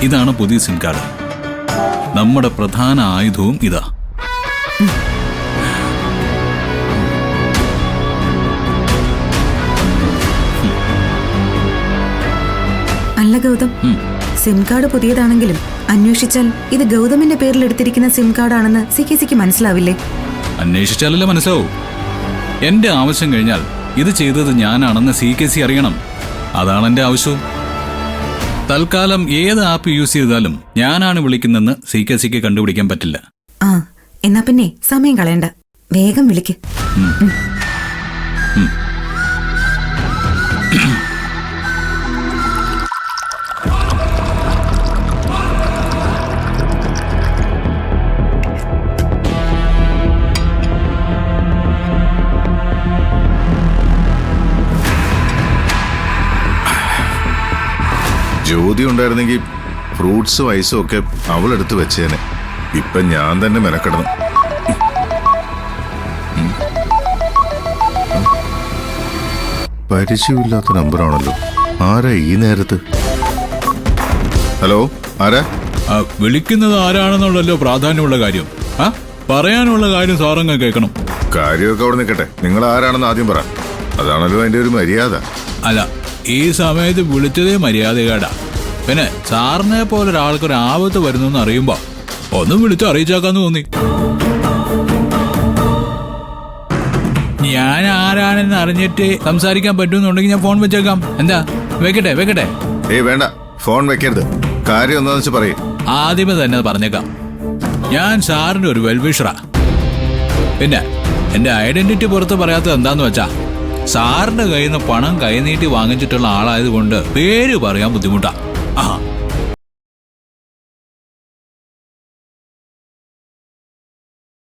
ഇതാണ് പുതിയ SIM card. നമ്മുടെ പ്രധാന ആയുധവും ഇതാ. അല്ല ഗൗതം, സിം കാർഡ് പുതിയതാണെങ്കിലും അന്വേഷിച്ചാൽ ഇത് ഗൗതമിന്റെ പേരിൽ എടുത്തിരിക്കുന്ന സിം കാർഡാണെന്ന് സിക്ക് മനസ്സിലാവില്ലേ? അന്വേഷിച്ചാലല്ലേ മനസ്സിലാവൂ. എന്റെ ആവശ്യം കഴിഞ്ഞാൽ ഇത് ചെയ്തത് ഞാനാണെന്ന് CKC അറിയണം. അതാണ് എന്റെ ആവശ്യവും. തൽക്കാലം ഏത് ആപ്പ് യൂസ് ചെയ്താലും ഞാനാണ് വിളിക്കുന്നെന്ന് CKCക്ക് കണ്ടുപിടിക്കാൻ പറ്റില്ല. ആ, എന്നാ പിന്നെ സമയം കളയണ്ട, വേഗം വിളിക്ക്. ജ്യോതി ഉണ്ടായിരുന്നെങ്കിൽ ഫ്രൂട്ട്സും ഐസും ഒക്കെ അവളെടുത്ത് വെച്ചേനെ. ഇപ്പൊ ഞാൻ തന്നെ മെനക്കെടണം. പരിചയമില്ലാത്ത നമ്പറാണല്ലോ. ആരാ ഈ നേരത്ത്? ഹലോ, ആരാ? വിളിക്കുന്നത് ആരാണെന്നുള്ളല്ലോ പ്രാധാന്യമുള്ള കാര്യം. പറയാനുള്ള കാര്യം സാറങ്ങ് കേൾക്കണം. കാര്യമൊക്കെ അവിടെ നിൽക്കട്ടെ, നിങ്ങൾ ആരാണെന്ന് ആദ്യം പറ. അതാണല്ലോ അതിന്റെ ഒരു മര്യാദ. അല്ല, ഈ സമയത്ത് വിളിച്ചതേ മര്യാദകേടാ. പിന്നെ സാറിനെ പോലെ ഒരാൾക്കൊരു ആപത്ത് വരുന്നു അറിയുമ്പോ ഒന്നും വിളിച്ച് അറിയിച്ചാക്കാന്ന് തോന്നി. ഞാൻ ആരാണെന്ന് അറിഞ്ഞിട്ട് സംസാരിക്കാൻ പറ്റുമെന്നുണ്ടെങ്കിൽ ഞാൻ ഫോൺ വെച്ചേക്കാം. എന്താ, വെക്കട്ടെ? വേണ്ട, ഫോൺ വെക്കരുത്. കാര്യം എന്താന്ന് വെച്ച് പറയും. ആദ്യമേ തന്നെ പറഞ്ഞേക്കാം, ഞാൻ സാറിന്റെ ഒരു വെൽവിഷറാ. പിന്നെ എന്റെ ഐഡന്റിറ്റി പുറത്ത് പറയാത്തത് എന്താന്ന് വെച്ചാ, സാറിന്റെ കയ്യിൽ നിന്ന് പണം കൈനീട്ടി വാങ്ങിച്ചിട്ടുള്ള ആളായതുകൊണ്ട് പേര് പറയാൻ ബുദ്ധിമുട്ടാ.